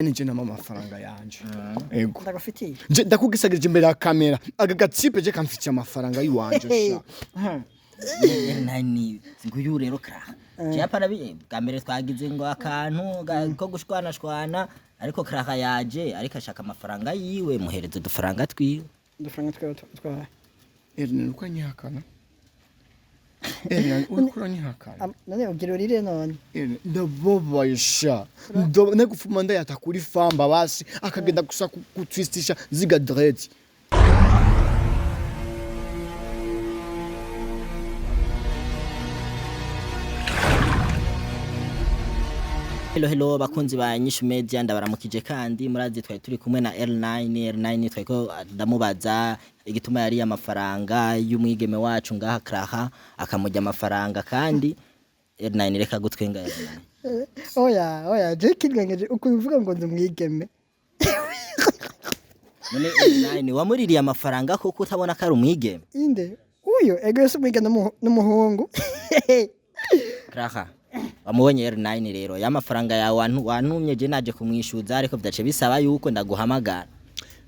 nije nama amafaranga yanje ego ndagafitiye je ndakugisagirije imbere ya kamera agagatsipe je kamfitiye amafaranga yiwanje sha nani nguyu rero Clara cyapa nabi kamere twagize ngo akantu ko gushwana ariko Clara yaje ariko ashaka amafaranga yiwe muhereze udufaranga twiwe twa uko nyihakana uko nyihakana none ugira urire none ndababaye sha negufuma ndayata kuri famba basi akagenda gusa kutwistisha ziga dread Hello bakunzi ba Nyishu Media ndabaramukije kandi murazi twari turi kumwe na EL9 twari ndamubaza igituma yari amafaranga y'umwigeme wacu ngaha Clara akamujya amafaranga kandi EL9 reka gutwenga oya je kidwengeje uko bivuga ngo ndumwigeme none EL9 wamuririye amafaranga kuko utabona ko ari umwigeme inde uyo ego yose umwigeme n'umuhungu Clara wamubonye EL9 rero y'amafaranga yawe wantumye je naje kumwishuza ariko byace bisaba yuko ndaguhamagara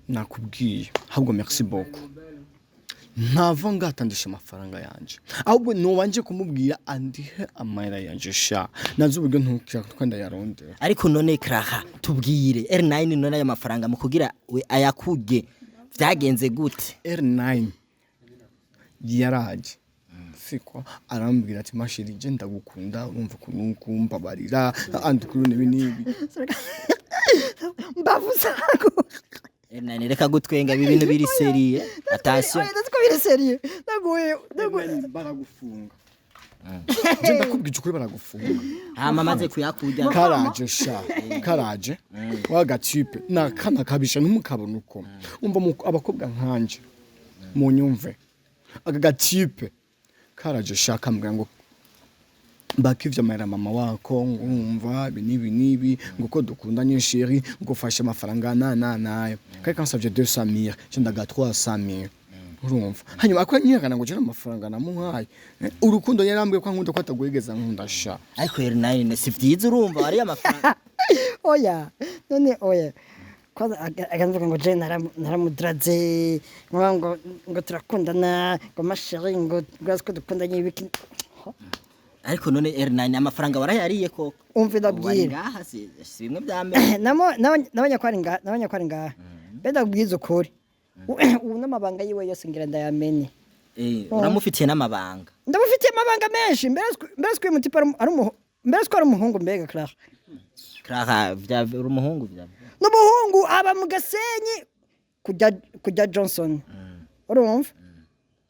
nakubwiye ahubwo merci beaucoup ntava ngatandisha amafaranga yanje ahubwo no wanje kumubwira andihe amayira yanje sha nazo uburyo ntukira twenda yarondera ariko none Clara tubwire EL9 none y'amafaranga mu kugira ayakuge vyagenze gute EL9 yaraje siko arambwira ati mashiri je ndagukunda urumva kumpa barira andi kurune binibi mbavuzago EL9 reka gutwenga ibintu biri serie attention ndetse ko biri serie naguye baragufunga je ndakubwije ukuri baragufunga hama maze kuyakujya karaje sha karaje wagatipe na kana kabisha numukabona uko umva abakobwa nkanje mu nyumve agatipe karaje shaka mbwa ngo bakivya mara mama wako ngumva binibi nguko dukundanye chérie ngo fashe amafaranga nayo kai kansavye 200,000 chendaga 300,000 urumva hanyuma akwa nyiragana ngo jera amafaranga namuhaye urukundo yarambwiye ko nkunda ko atagwegeza nkunda sha ariko EL9 sivyiza urumva ari amafaranga oya none oya kwaza aganza ngo je naramudraze ngo turakundana ngo masheri ngo gwasko dukundanye ibiki ariko none EL9 amafaranga warayariye ko umve ndabwira ngaha si bimwe byame nabanya benda kubwiza ukuri ubu n'amabanga yiwe yose ngira ndayamenye uramufitiye n'amabanga ndamufitiye amabanga menshi mbere siko mutipa ari umuhungu mbega Clara uri umuhungu n'umuhungu aba mu Gasenyi kujya Johnson urumva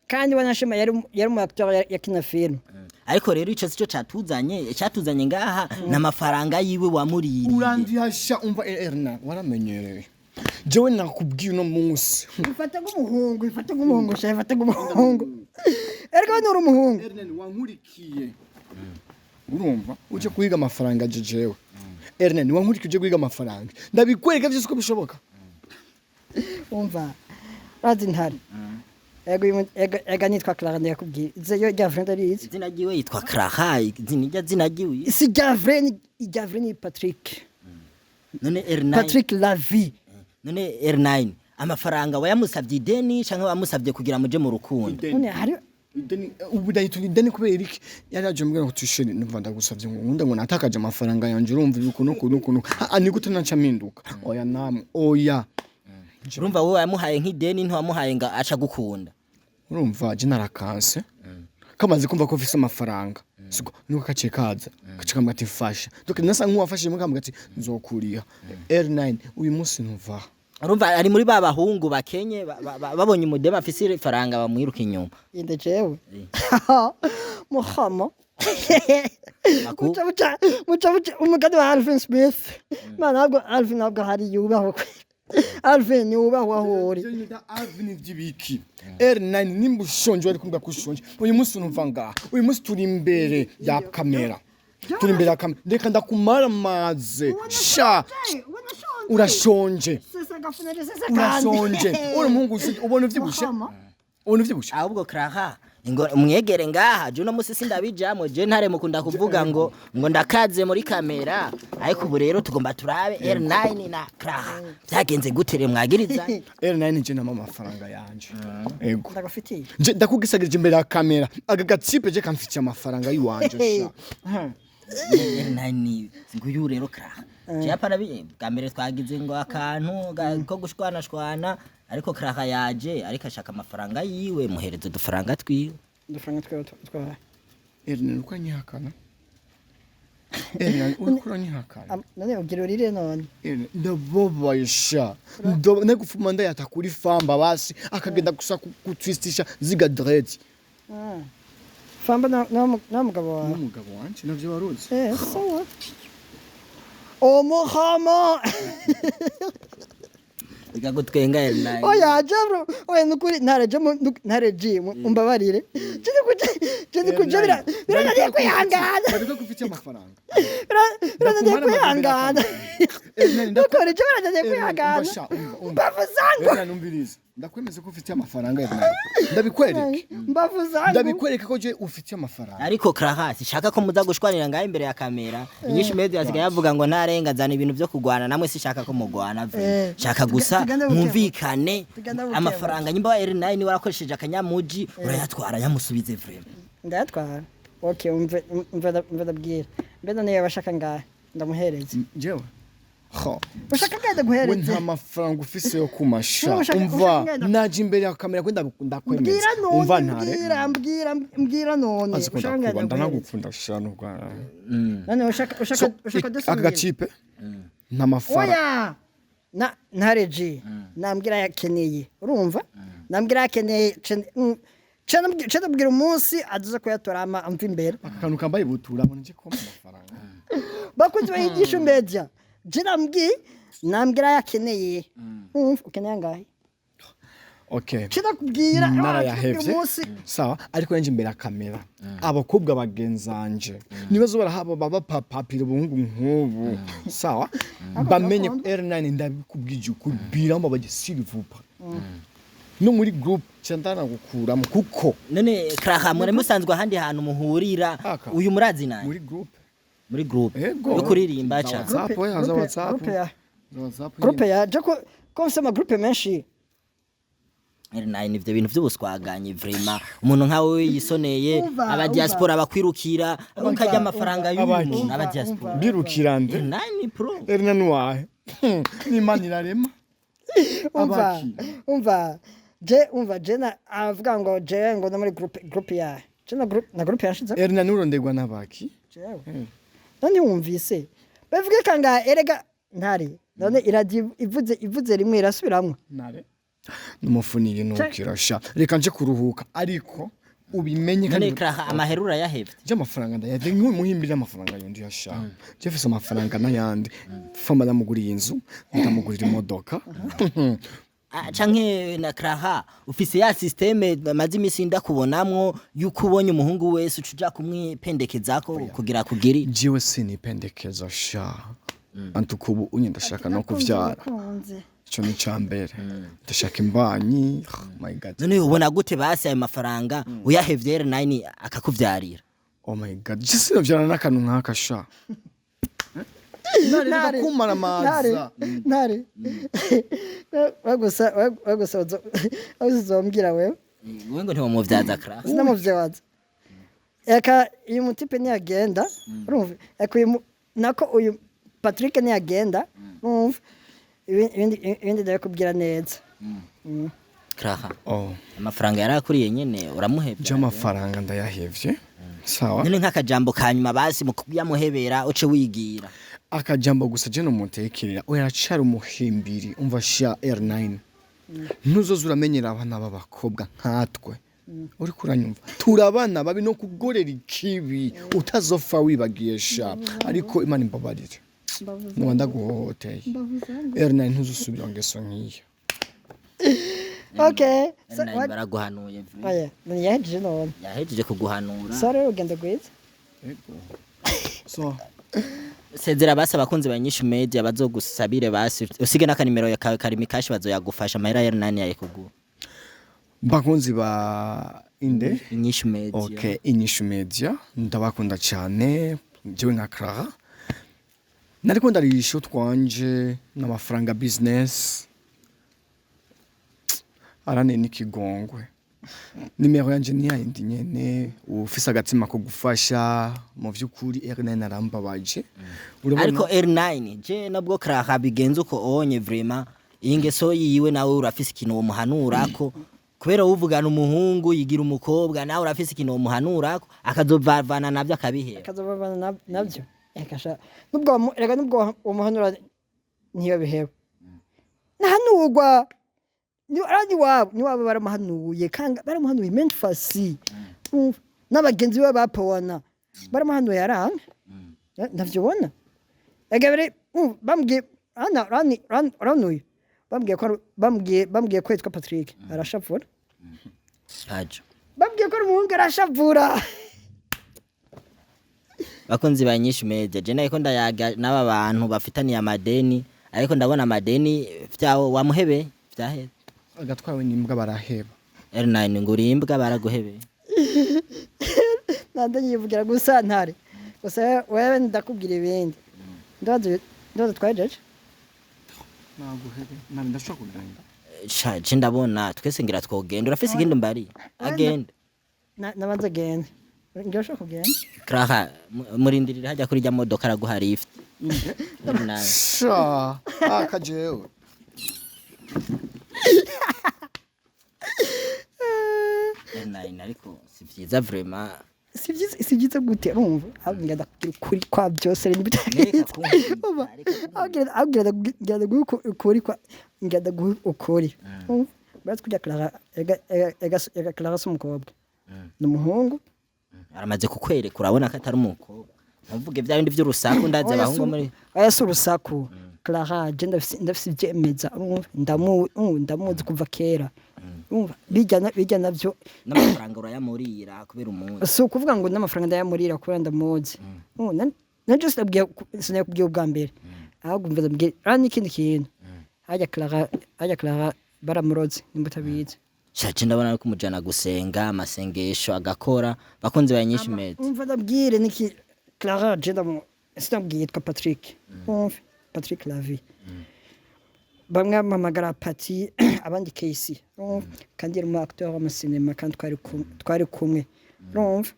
kandi wanashima yari mu acteur ya kina film ariko rero ico sico cyatuzanye ngaha n'amafaranga yiwe wamuriye urandihasha umva EL9 waramenyereye jewe nakubwiye no munsi ifata nk'umuhungu erega ni umuhungu EL9 wankurikiye urumva uje kuhiga amafaranga jejewe EL9 wankurikije guhiga amafaranga ndabikwereka byose ko bishoboka umva razi Ntara ega nitwa Clara ndakubwiye izo ya friend ari izi izina giwe yitwa Clara izina giwe si Javre ni Patrick none EL9 Patrick Lavi none EL9 amafaranga wayamusabye ideni canke wamusabye kugira muje mu rukundo none hari ideni ubudayituni ideni kubera iki yaraje mbwira ngo tushire numva ndagusavye ngo nkunda ngo natakaje amafaranga yanje urumva yuko nuko ni gute naca minduka oya namwe oya urumva wowe yamuhaye nk'ideni ntiwamuhaye nga aca gukunda urumva je narakanse kamaze kumva ko ufise amafaranga siko nuko kaciye kaza kacikambwa ati fasha doke nasa nkuwafashije mukambwa ati nzokuriha EL9 uyu munsi ntuva urumva ari muri babahungu bakenye babonye umudema afise faranga bamwiruka inyuma inde jewe muhama mucha umugadi wa Alvin Smith ntabwo Alvin hari yubaho Alvin yubaho ahori Alvin vyibiki EL9 nimbushonje ari kumbwa kushonje uyu munsi ntuva ngaha uyu munsi turi imbere ya kamera reka ndakumara maze sha urashonje uri umuhungu ubona uvyibushe ahubwo Clara ngo mwegere ngaha je no musi sindabijamo je ntare mukunda kuvuga ngo ndakaze muri kamera ariko ubu rero tugomba turabe EL9 na Clara byagenze gutere mwagiriza EL9 je nama amafaranga yanje ego ndagafitiye je ndakugisagirije imbere ya kamera agagatsipe je kamfitiye amafaranga yiwanje sha EL9 nguyu rero Clara je apana bwa mbere twagize ngo akantu ko gushwana ariko Clara yaje ariko ashaka amafaranga yiwe muhereze udufaranga twiwe twa EL9 uko nyihakana EL9 uko nyihakana none ugira urire none ndabobaye sha negufuma ndayata kuri famba basi akagenda gusa kutwistisha ziga dread famba na mugabo wawe n'umugabo wanje navyo waruzi sawa Muhammad Ikagutwenga EL9 oya jabro oya nukuri ntare umbabarire je kujabira biranagiye kwihangana bariko kufitiye amafaranga biranagiye kwihangana nukuri je biranagiye kwihangana mbavuzango numviriza ndakwemeza ko ufitiye amafaranga EL9 ndabikwereke ndabikwereke ko je ufitiye amafaranga ariko Clara sishaka ko muza gushwanira ngaho imbere ya kamera inyinshi media yasigaye yavuga ngo ntarengazana ibintu byo kugwana namwe sishaka ko mugwana ve shaka gusa mwumvikane amafaranga nyimba wa EL9 warakoresheje akanyamuji urayatwara yamusubize vrema ndayatwara okay umve ndabwira mbeda niyo bashaka ngaho ndamuhereze jewe ushaka gade guhereza nta mafaranga ufise yo kumasha umva naje imbere ya kamera ko ndakwemeza umva ntare mbwira none ushaka ndanagukunda shano kwa none ushaka dusubira agacipe nta mafaranga oya ntare ji nambwira yakeneye urumva nambwira yakeneye cana bwira umunsi aduza kuyatora amva imbere akantu kambaye butura ngo nje ko amafaranga bakunze bayigisha media nambwira yakeneye ukeneye angahe okay kubwira narayahevye sawa ariko nje imbere ya kamera abakobwa bagenzanje nibazo barahaba baba papapira ubungu nkubu sawa bamenye EL9 ndabikubwije ukubira mba baje silvupa no muri group cyandana gukuramo kuko none Clara muri musanzwe handi hantu muhurira uyu murazi naye muri group yo kuririmba cha group ya jako konsema group menshi EL9 ivyo bintu vy'ubuswaganye vrema umuntu nkawe yisoneye aba diaspora bakwirukira ukajya amafaranga y'umuntu aba diaspora birukirande EL9 pro EL9 wahe ni manira rema umva je na avuga ngo je ngo no muri group ya je na group yashize EL9 urondegwa nabaki jewe none wumvise bavuge kanga erega ntari none iradi ivuze rimwe irasubiramwe ntare numufunire nukirasha reka nje kuruhuka ariko ubimenye kandi Clara amaherura yahevye je amafaranga ndayavye nk'umuhimbira amafaranga yundi yasha je fise amafaranga nayandi famba ndamuguriye inzu ndamugurira imodoka canke na Clara ufise ya systeme mazi imisi ndakubonamwo yuko ubonye umuhungu wese ucuja kumwipendekezako kugira kugiri jewe sinipendekeza sha antukubu unye ndashaka no kuvyara cyo ni cambere ndashaka imbanyi my god none ubona gute basi ayo mafaranga uyahevye EL9 akakuvyarira oh my god just navyara nakanu nkaka sha nare kumara maza nare wagusa uzombwira wewe ngo ntiwamuvyaza Clara sinamuvyaza eka uyu mutipe ni agenda urumva eka nako uyu Patrick ni agenda urumva ibindi ndabikubwira neza Clara amafaranga yarakuriye nyene uramuhevye je amafaranga ndayahevye sawa none nk'akajambo kanyuma basi mu kuyamuhebera uce wigira akajambo gusa je no mutekerera oyaracari umuhimbiri umva sha EL9 ntuzoza uramenyera abana b'abakobwa nkatwe uri kuranyumva turabana babi no kugorera ikibi utazofa wibagiye sha ariko imana imbabarire mwanda guhohoteye EL9 ntuzusubira ngeso nkiyo okay baraguhanuye oya yahejeje none yahejeje kuguhanura sare ugenda gwiza so sezera basi abakunzi banyinshi media bazogusabire basi usige n'akanimero ya Karimi Cash bazoyagufasha amahera EL9 yaye kugu bakunzi ba inde Inyishu Media. okay Inyishu Media ndabakunda cyane jewe nka Clara nariko ndarisho twanje n'amafaranga business arane nikigongwe nimero yanje ni yindi nyene ufise agatima ko gufasha mu vyukuri EL9 arambabaje Ariko EL9 je nabwo Clara bigenze uko onye vraiment ingeso yiwe nawe urafise ikintu wo muhanurako kubera uvugana umuhungu yigira umukobwa nawe urafise ikintu wo muhanurako akazovavana navyo akabihera navyo ekasha nubwo umuhanura niyo biheba nahanurwa ni wabo baramuhanuye kanga baramuhanuye ment fasi n'abagenzi be bapawana baramuhanuye aranga navyo bona egabere bambwiye ranuye bambwiye ko yitwa Patrick arashavura ajo bambwiye ko umuhungu arashavura bakunzi ba Inyishu Media je nayiko ndayaga n'aba bantu bafitaniye amadeni ariko ndabona amadeni vyawo wamuhebe vyaheze agatwawe n'imbwa baraheba EL9 ngo urimbwa baraguhebe nande yivugira gusa Ntare gusa wewe ndakubwira ibindi ndazo twajeje naguhebe nari ndashaka kugenda shaje ndabona twese ngira twogenda urafise ikindi mbari agenda nabanza agenda ngira kugenda Clara murindirira hajya kuri rya modoka araguha lift sha akajewe EL9 ariko si vyiza vraiment si byiza gute urumva ngenda kuri kwa byose rero bitagenda ngenda ukuri kwa ngenda ukuri basi kujya Clara ega Clara sumukobwa n'umuhungu aramaze kukwereka urabona ko atari umukobwa ntuvuge bya bindi by'urusaku ndaze abahungu muri aya si urusaku Clara je ndafise ibyemeza ndamuzi kuva kera bijya navyo n'amafaranga urayamurira kubera umuntu so kuvuga ngo n'amafaranga ndayamurira kubera ndamuzi na just sinakubwiye ubwa mbere ahubwo mvuze mbwira rani ikindi kintu hajya Clara baramuroze nimbutabizi shaje ndabona ko umujana gusenga amasengesho agakora bakunze ba Inyishu Media umva ndabwire niki Clara je ndamubwiye twa Patrick Patrick Lavi bamwe mamagara Pati abandi Casey kandi ari mu acteur wa cinema kandi twari kumwe urumva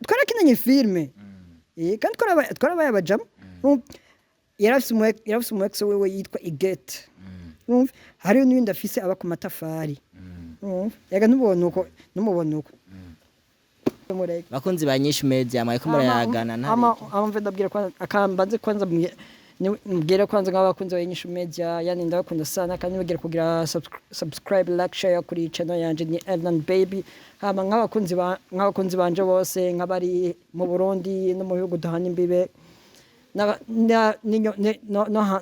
twarakinanye filme kandi twarabaye abajama yarafise mu ex wewe yitwa Iget urumva hari n'ibindi afise aba ku matafari yaga numubona uko bakunzi ba Inyishu Media amaye ko murayagana amve ndabwira kwa akambanze kwanza mbwira kwanza nk'abakunzi ba Inyishu Media yani ndabakunda sana kandi mubwira kugira subscribe like share kuri channel yanje ni EL9 baby hama nk'abakunzi banje bose nk'abari mu Burundi no mu bihugu duhana imbibe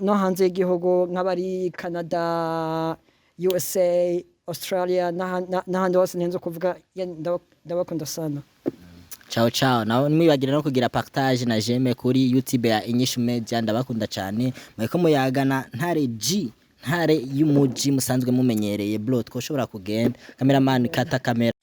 no hanze y'igihugu nk'abari Canada USA Australia n'ahandi hose ntenzo kuvuga ndabakunda sana ciao nawe mwibagira no kugira partage na j'aime kuri YouTube ya Inyishu Media ndabakunda cyane mweko muyagana ntare y'umuji musanzwe mumenyereye bro twoshobora kugenda cameraman kata kamera